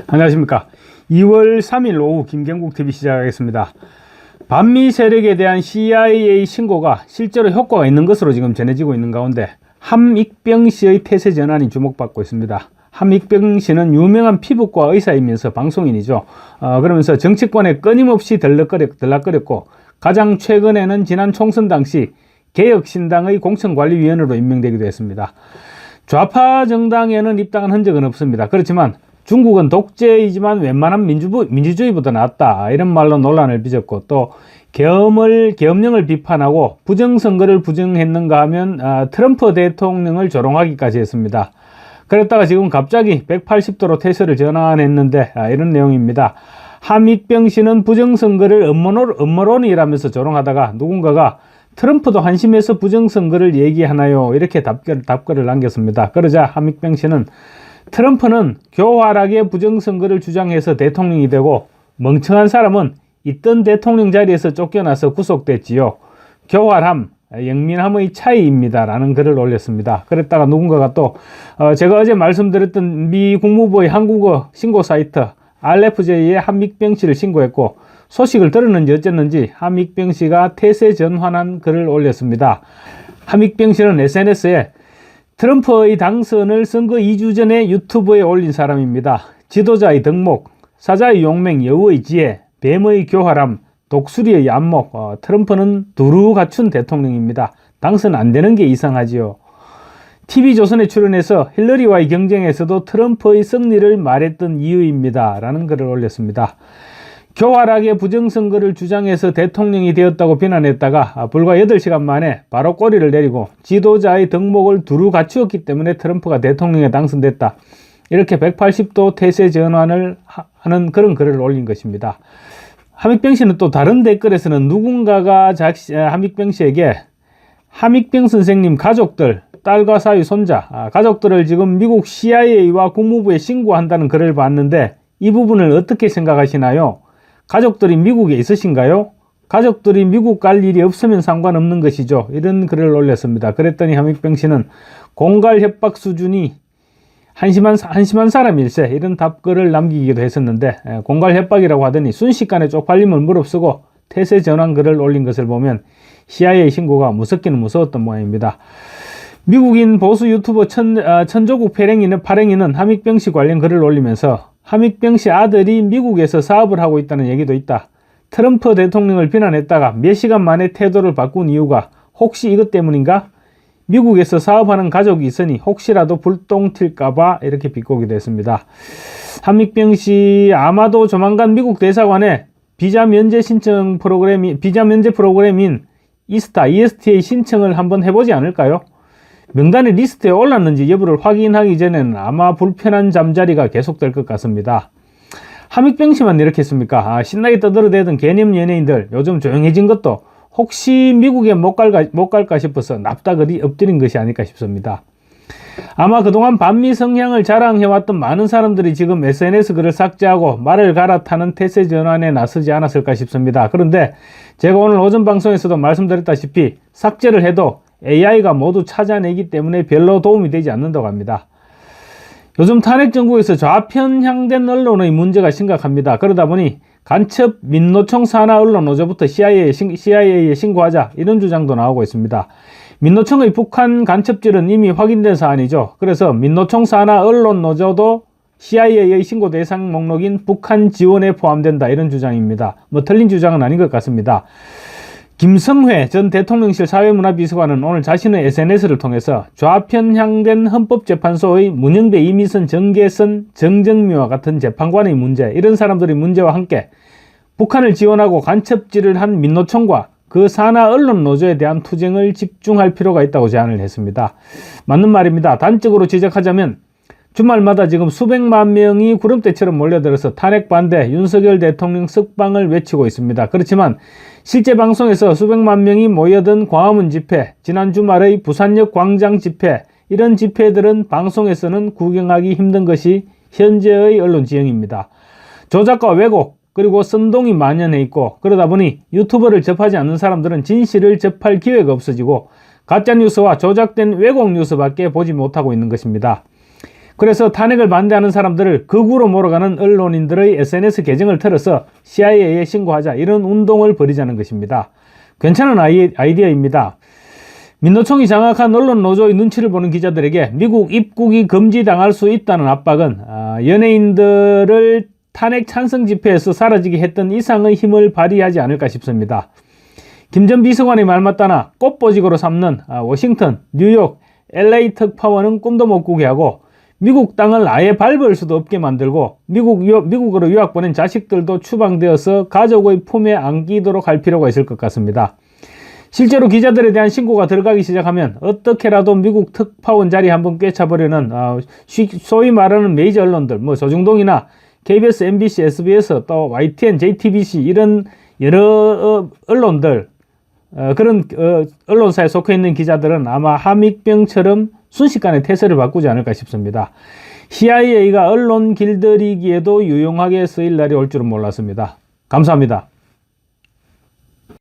안녕하십니까. 2월 3일 오후 김경국TV 시작하겠습니다. 반미 세력에 대한 CIA 신고가 실제로 효과가 있는 것으로 지금 전해지고 있는 가운데 함익병 씨의 태세 전환이 주목받고 있습니다. 함익병 씨는 유명한 피부과 의사이면서 방송인이죠. 그러면서 정치권에 끊임없이 들락거렸고 가장 최근에는 지난 총선 당시 개혁신당의 공천관리위원으로 임명되기도 했습니다. 좌파 정당에는 입당한 흔적은 없습니다. 그렇지만 중국은 독재이지만 웬만한 민주주의보다 낫다, 이런 말로 논란을 빚었고, 또 계엄령을 비판하고 부정선거를 부정했는가 하면 트럼프 대통령을 조롱하기까지 했습니다. 그랬다가 지금 갑자기 180도로 태세를 전환했는데 이런 내용입니다. 함익병 씨는 부정선거를 음모론이라면서 조롱하다가 누군가가 트럼프도 한심해서 부정선거를 얘기하나요? 이렇게 답글을 남겼습니다. 그러자 함익병 씨는 트럼프는 교활하게 부정선거를 주장해서 대통령이 되고 멍청한 사람은 있던 대통령 자리에서 쫓겨나서 구속됐지요. 교활함, 영민함의 차이입니다. 라는 글을 올렸습니다. 그랬다가 누군가가 또 제가 어제 말씀드렸던 미 국무부의 한국어 신고 사이트 RFJ에 함익병 씨를 신고했고 소식을 들었는지 어쨌는지 함익병 씨가 태세 전환한 글을 올렸습니다. 함익병 씨는 SNS에 트럼프의 당선을 선거 2주 전에 유튜브에 올린 사람입니다. 지도자의 덕목, 사자의 용맹, 여우의 지혜, 뱀의 교활함, 독수리의 안목, 트럼프는 두루 갖춘 대통령입니다. 당선 안 되는 게 이상하지요. TV조선에 출연해서 힐러리와의 경쟁에서도 트럼프의 승리를 말했던 이유입니다. 라는 글을 올렸습니다. 교활하게 부정선거를 주장해서 대통령이 되었다고 비난했다가 불과 8시간 만에 바로 꼬리를 내리고 지도자의 덕목을 두루 갖추었기 때문에 트럼프가 대통령에 당선됐다. 이렇게 180도 태세 전환을 하는 그런 글을 올린 것입니다. 함익병 씨는 또 다른 댓글에서는 누군가가 함익병 씨에게 함익병 선생님 가족들, 딸과 사위, 손자, 가족들을 지금 미국 CIA와 국무부에 신고한다는 글을 봤는데 이 부분을 어떻게 생각하시나요? 가족들이 미국에 있으신가요? 가족들이 미국 갈 일이 없으면 상관없는 것이죠. 이런 글을 올렸습니다. 그랬더니 함익병 씨는 공갈 협박 수준이 한심한 사람일세, 이런 답글을 남기기도 했었는데 공갈 협박이라고 하더니 순식간에 쪽팔림을 무릅쓰고 태세 전환 글을 올린 것을 보면 CIA 신고가 무섭기는 무서웠던 모양입니다. 미국인 보수 유튜버 천조국 발행인은 함익병 씨 관련 글을 올리면서 함익병 씨 아들이 미국에서 사업을 하고 있다는 얘기도 있다. 트럼프 대통령을 비난했다가 몇 시간 만에 태도를 바꾼 이유가 혹시 이것 때문인가? 미국에서 사업하는 가족이 있으니 혹시라도 불똥 튈까봐 이렇게 비꼬기도 했습니다. 함익병 씨 아마도 조만간 미국 대사관에 비자 면제 프로그램인 ESTA 신청을 한번 해보지 않을까요? 명단의 리스트에 올랐는지 여부를 확인하기 전에는 아마 불편한 잠자리가 계속될 것 같습니다. 함익병 씨만 이렇게 했습니까? 신나게 떠들어대던 개념 연예인들 요즘 조용해진 것도 혹시 미국에 못 갈까 싶어서 납작이 엎드린 것이 아닐까 싶습니다. 아마 그동안 반미 성향을 자랑해왔던 많은 사람들이 지금 SNS 글을 삭제하고 말을 갈아타는 태세 전환에 나서지 않았을까 싶습니다. 그런데 제가 오늘 오전 방송에서도 말씀드렸다시피 삭제를 해도 AI가 모두 찾아내기 때문에 별로 도움이 되지 않는다고 합니다. 요즘 탄핵 정국에서 좌편향된 언론의 문제가 심각합니다. 그러다 보니 간첩 민노총 산하 언론 노조부터 CIA에 신고하자, 이런 주장도 나오고 있습니다. 민노총의 북한 간첩질은 이미 확인된 사안이죠. 그래서 민노총 산하 언론 노조도 CIA의 신고 대상 목록인 북한 지원에 포함된다, 이런 주장입니다. 틀린 주장은 아닌 것 같습니다. 김성회 전 대통령실 사회문화비서관은 오늘 자신의 SNS를 통해서 좌편향된 헌법재판소의 문영배, 이미선, 정계선, 정정미와 같은 재판관의 문제, 이런 사람들의 문제와 함께 북한을 지원하고 간첩질을 한 민노총과 그 산하 언론 노조에 대한 투쟁을 집중할 필요가 있다고 제안을 했습니다. 맞는 말입니다. 단적으로 지적하자면 주말마다 지금 수백만 명이 구름대처럼 몰려들어서 탄핵 반대, 윤석열 대통령 석방을 외치고 있습니다. 그렇지만 실제 방송에서 수백만 명이 모여든 광화문 집회, 지난 주말의 부산역 광장 집회, 이런 집회들은 방송에서는 구경하기 힘든 것이 현재의 언론 지형입니다. 조작과 왜곡, 그리고 선동이 만연해 있고, 그러다 보니 유튜버를 접하지 않는 사람들은 진실을 접할 기회가 없어지고 가짜뉴스와 조작된 왜곡 뉴스밖에 보지 못하고 있는 것입니다. 그래서 탄핵을 반대하는 사람들을 극우로 몰아가는 언론인들의 SNS 계정을 틀어서 CIA에 신고하자, 이런 운동을 벌이자는 것입니다. 괜찮은 아이디어입니다. 민노총이 장악한 언론 노조의 눈치를 보는 기자들에게 미국 입국이 금지당할 수 있다는 압박은 연예인들을 탄핵 찬성 집회에서 사라지게 했던 이상의 힘을 발휘하지 않을까 싶습니다. 김 전 비서관의 말 맞다나 꽃보직으로 삼는 워싱턴, 뉴욕, LA 특파원은 꿈도 못 꾸게 하고 미국 땅을 아예 밟을 수도 없게 만들고 미국으로 유학 보낸 자식들도 추방되어서 가족의 품에 안기도록 할 필요가 있을 것 같습니다. 실제로 기자들에 대한 신고가 들어가기 시작하면 어떻게라도 미국 특파원 자리 한번 꿰차보려는 소위 말하는 메이저 언론들, 조중동이나 KBS, MBC, SBS, 또 YTN, JTBC 이런 여러 언론들, 그런 언론사에 속해 있는 기자들은 아마 함익병처럼 순식간에 태세를 바꾸지 않을까 싶습니다. CIA가 언론 길들이기에도 유용하게 쓰일 날이 올 줄은 몰랐습니다. 감사합니다.